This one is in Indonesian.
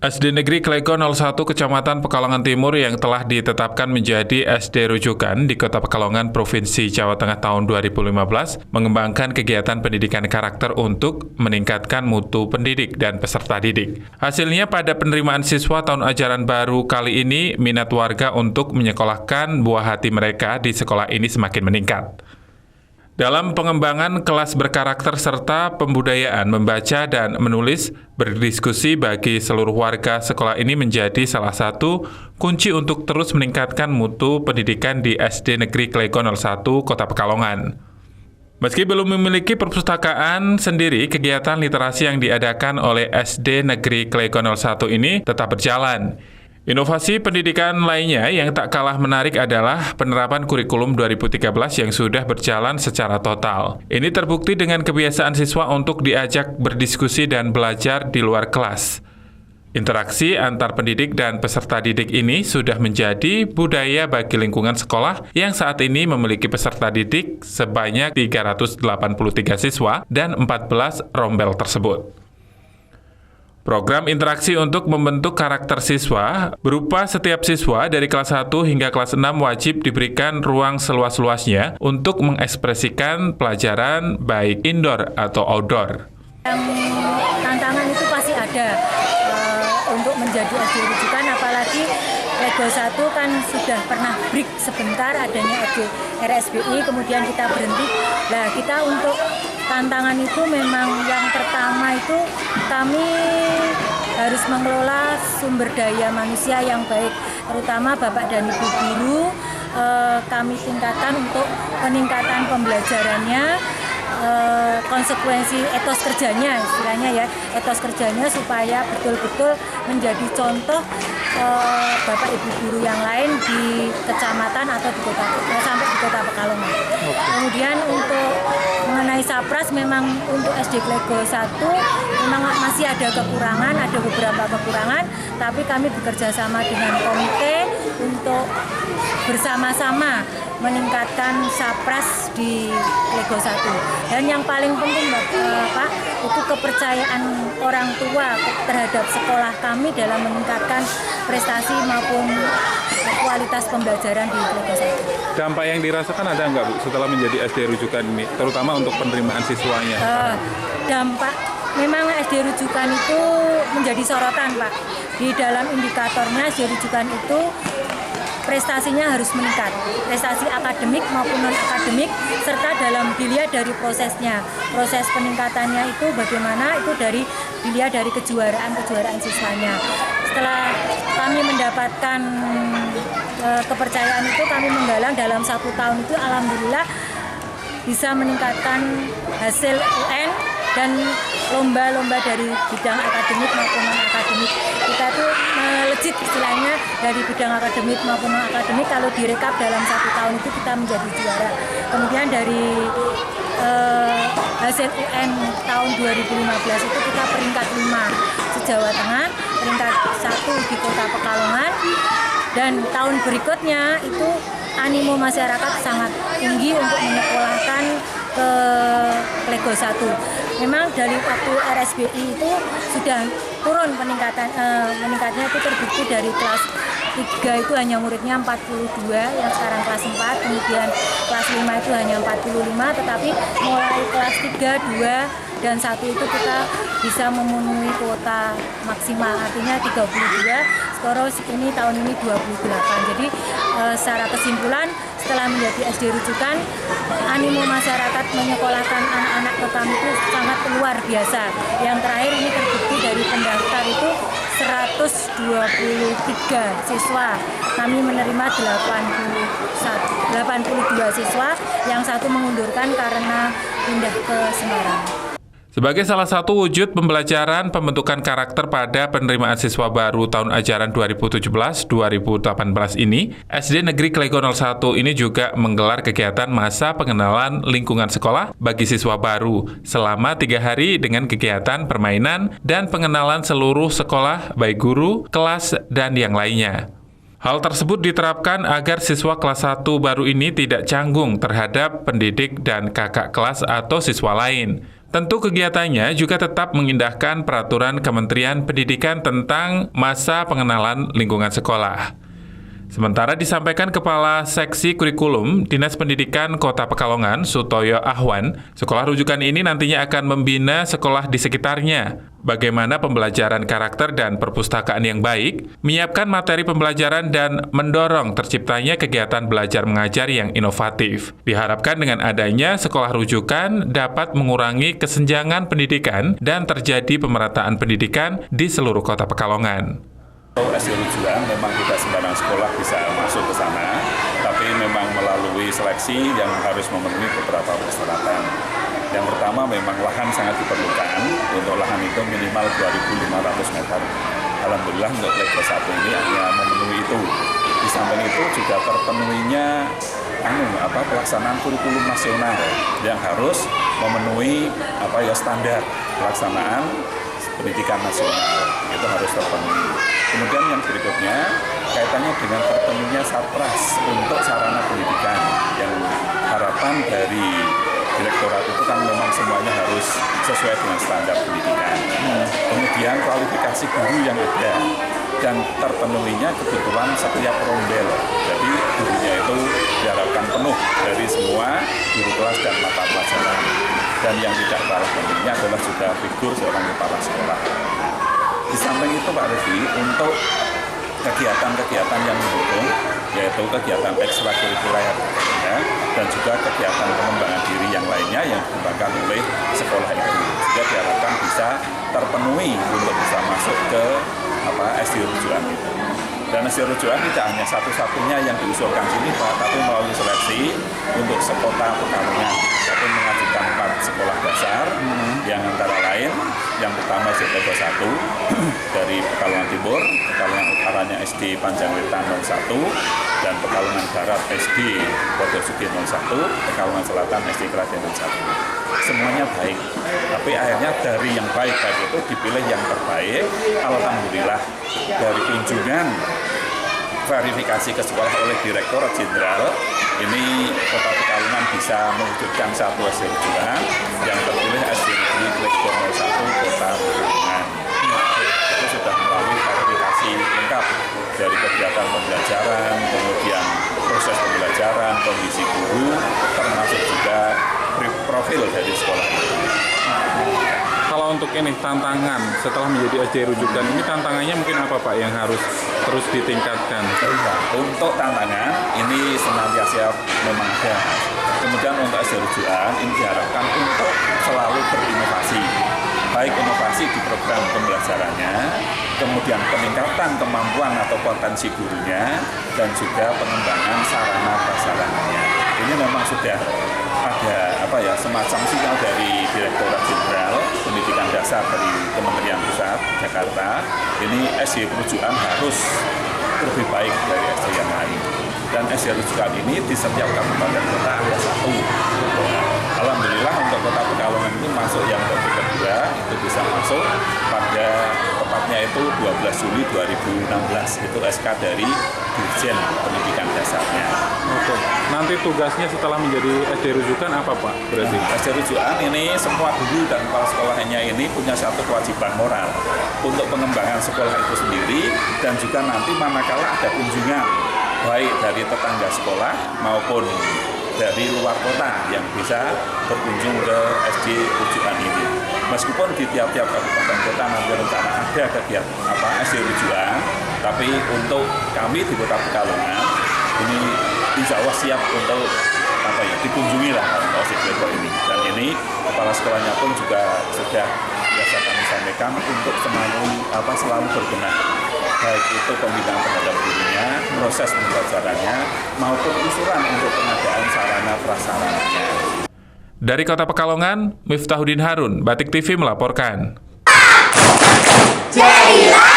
SD Negeri Klego 01 Kecamatan Pekalongan Timur yang telah ditetapkan menjadi SD rujukan di Kota Pekalongan, Provinsi Jawa Tengah tahun 2015, mengembangkan kegiatan pendidikan karakter untuk meningkatkan mutu pendidik dan peserta didik. Hasilnya pada penerimaan siswa tahun ajaran baru kali ini, minat warga untuk menyekolahkan buah hati mereka di sekolah ini semakin meningkat. Dalam pengembangan kelas berkarakter serta pembudayaan membaca dan menulis, berdiskusi bagi seluruh warga sekolah ini menjadi salah satu kunci untuk terus meningkatkan mutu pendidikan di SD Negeri Klego 01 Kota Pekalongan. Meski belum memiliki perpustakaan sendiri, kegiatan literasi yang diadakan oleh SD Negeri Klego 01 ini tetap berjalan. Inovasi pendidikan lainnya yang tak kalah menarik adalah penerapan kurikulum 2013 yang sudah berjalan secara total. Ini terbukti dengan kebiasaan siswa untuk diajak berdiskusi dan belajar di luar kelas. Interaksi antar pendidik dan peserta didik ini sudah menjadi budaya bagi lingkungan sekolah yang saat ini memiliki peserta didik sebanyak 383 siswa dan 14 rombel tersebut. Program interaksi untuk membentuk karakter siswa berupa setiap siswa dari kelas 1 hingga kelas 6 wajib diberikan ruang seluas-luasnya untuk mengekspresikan pelajaran baik indoor atau outdoor. Tantangan itu pasti ada untuk menjadi SD rujukan, apalagi Klego 1 kan sudah pernah break sebentar adanya SD RSBI, kemudian kita berhenti. Nah, kita untuk tantangan itu memang yang pertama itu kami harus mengelola sumber daya manusia yang baik, terutama Bapak dan Ibu guru. Kami tingkatkan untuk peningkatan pembelajarannya, konsekuensi etos kerjanya, istilahnya ya, etos kerjanya supaya betul-betul menjadi contoh Bapak Ibu guru yang lain di kecamatan atau di kota, sampai di Kota Pekalongan. Kemudian untuk mengenai Sapras, memang untuk SD Klego 1 memang masih ada kekurangan, ada beberapa kekurangan, tapi kami bekerja sama dengan komite untuk bersama-sama meningkatkan Sapras di Klego 1. Dan yang paling penting Pak, itu kepercayaan orang tua terhadap sekolah kami dalam meningkatkan prestasi maupun kualitas pembelajaran di Klego 1. Dampak yang dirasakan ada nggak, Bu, setelah menjadi SD rujukan ini, terutama untuk penerimaan siswanya? Dampak memang SD rujukan itu menjadi sorotan, Pak. Di dalam indikatornya SD rujukan itu prestasinya harus meningkat, prestasi akademik maupun non-akademik, serta dalam dilihat dari prosesnya. Proses peningkatannya itu bagaimana, itu dilihat dari kejuaraan siswanya. Setelah kami mendapatkan kepercayaan itu, kami menggalang dalam 1 tahun itu alhamdulillah bisa meningkatkan hasil UN dan lomba-lomba dari bidang akademik maupun non-akademik. Kita tuh melejit istilahnya dari bidang akademik maupun non-akademik, kalau direkap dalam 1 tahun itu kita menjadi juara. Kemudian dari hasil UN tahun 2015 itu kita peringkat 5 se-Jawa Tengah, peringkat 1 di Kota Pekalongan, dan tahun berikutnya itu animo masyarakat sangat tinggi untuk menyekolahkan ke Klego 1. Memang dari waktu RSBI itu sudah turun meningkatnya itu terbukti dari kelas 3 itu hanya muridnya 42, yang sekarang kelas 4, kemudian kelas 5 itu hanya 45, tetapi mulai kelas 3, 2, dan 1 itu kita bisa memenuhi kuota maksimal, artinya 32, skoro ini tahun ini 28. Jadi secara kesimpulan, setelah menjadi SD rujukan, animo masyarakat menyekolahkan anak-anak ke kami itu sangat luar biasa. Yang terakhir ini terbukti dari pendaftar itu 123 siswa. Kami menerima 82 siswa, yang 1 mengundurkan karena pindah ke Semarang. Sebagai salah satu wujud pembelajaran pembentukan karakter pada penerimaan siswa baru tahun ajaran 2017-2018 ini, SD Negeri Klego 01 ini juga menggelar kegiatan masa pengenalan lingkungan sekolah bagi siswa baru selama 3 hari dengan kegiatan permainan dan pengenalan seluruh sekolah, baik guru, kelas, dan yang lainnya. Hal tersebut diterapkan agar siswa kelas 1 baru ini tidak canggung terhadap pendidik dan kakak kelas atau siswa lain. Tentu kegiatannya juga tetap mengindahkan peraturan Kementerian Pendidikan tentang masa pengenalan lingkungan sekolah. Sementara disampaikan Kepala Seksi Kurikulum Dinas Pendidikan Kota Pekalongan, Sutoyo Ahwan, sekolah rujukan ini nantinya akan membina sekolah di sekitarnya, bagaimana pembelajaran karakter dan perpustakaan yang baik, menyiapkan materi pembelajaran dan mendorong terciptanya kegiatan belajar mengajar yang inovatif. Diharapkan dengan adanya sekolah rujukan dapat mengurangi kesenjangan pendidikan dan terjadi pemerataan pendidikan di seluruh Kota Pekalongan. SD rujukan memang tidak sembarang sekolah bisa masuk ke sana, tapi memang melalui seleksi yang harus memenuhi beberapa persyaratan. Yang pertama memang lahan sangat diperlukan, untuk lahan itu minimal 2.500 meter. Alhamdulillah untuk level 1 ini hanya memenuhi itu. Di samping itu juga terpenuhinya pelaksanaan kurikulum nasional yang harus memenuhi standar pelaksanaan pendidikan nasional, itu harus terpenuhi. Kemudian yang berikutnya kaitannya dengan terpenuhinya Satpras untuk sarana pendidikan, yang harapan dari direktorat itu kan memang semuanya harus sesuai dengan standar pendidikan. Kemudian kualifikasi guru yang ada dan terpenuhinya kebutuhan setiap rondel. Jadi gurunya itu diharapkan penuh dari semua guru kelas dan mata pelajaran. Dan yang tidak kalah pentingnya adalah juga figur seorang kepala sekolah. Di samping itu Pak Revi, untuk kegiatan-kegiatan yang mendukung, yaitu kegiatan ekstrakurikuler dan juga kegiatan pengembangan diri yang lainnya yang dikembangkan oleh sekolah itu, juga diharapkan bisa terpenuhi untuk bisa masuk ke SD rujukan itu. Dan SD rujukan tidak hanya satu-satunya yang diusulkan sini Pak, tapi melalui seleksi untuk sekota Pekalongan, tapi mengajukan 4 sekolah dasar yang antara lain yang pertama SD 1 dari Pekalongan Timur, Pekalongan Utaranya SD Panjangwetan 01, dan Pekalongan Barat SD Wodosugi 01, Pekalongan Selatan SD Kraden 01. Semuanya baik, tapi akhirnya dari yang baik-baik itu dipilih yang terbaik. Alhamdulillah dari kunjungan verifikasi ke sekolah oleh Direktorat Jenderal, ini Kota Pekalongan bisa mewujudkan satu SD rujukan yang terpilih SD Negeri Klikbon 01 Kota Pekalongan. Itu sudah melalui verifikasi lengkap dari kegiatan pembelajaran, kemudian proses pembelajaran, kondisi guru, termasuk juga profil dari sekolah itu. Kalau untuk ini tantangan setelah menjadi SD rujukan ini, tantangannya mungkin apa Pak yang harus terus ditingkatkan? Untuk tantangan ini senantiasa memang ada. Kemudian untuk SD rujukan ini diharapkan untuk selalu berinovasi, baik inovasi di program pembelajarannya, kemudian peningkatan kemampuan atau potensi gurunya, dan juga pengembangan sarana prasarananya. Ini memang sudah ada semacam sinyal dari Direktorat Jenderal Pendidikan Dasar dari Kementerian Pusat Jakarta. Ini SD rujukan harus lebih baik dari SD yang lain. Dan SD rujukan ini di setiap kabupaten kota ada 1. Alhamdulillah untuk Kota Pekalongan ini masuk yang kedua, itu bisa masuk pada tepatnya itu 12 Juli 2016, itu SK dari Dirjen Pendidikan Dasarnya. Oke. Nanti tugasnya setelah menjadi SD rujukan apa Pak? Berarti SD rujukan ini semua guru dan kepala sekolahnya ini punya satu kewajiban moral untuk pengembangan sekolah itu sendiri, dan juga nanti manakala ada kunjungan baik dari tetangga sekolah maupun dari luar kota yang bisa berkunjung ke SD rujukan ini. Meskipun di tiap-tiap kabupaten kota nanti rencana ada kegiatan SD rujukan, tapi untuk kami di Kota Pekalongan ini insya Allah siap untuk dikunjungi lah OSIS Beko ini. Dan ini kepala sekolahnya pun juga sudah biasa kami sampaikan untuk selalu berbenah, baik itu pembinaan terhadap gurunya, proses pembelajarannya, maupun usulan untuk pengadaan sarana prasarananya. Dari Kota Pekalongan, Miftahudin Harun, Batik TV melaporkan. Jadilah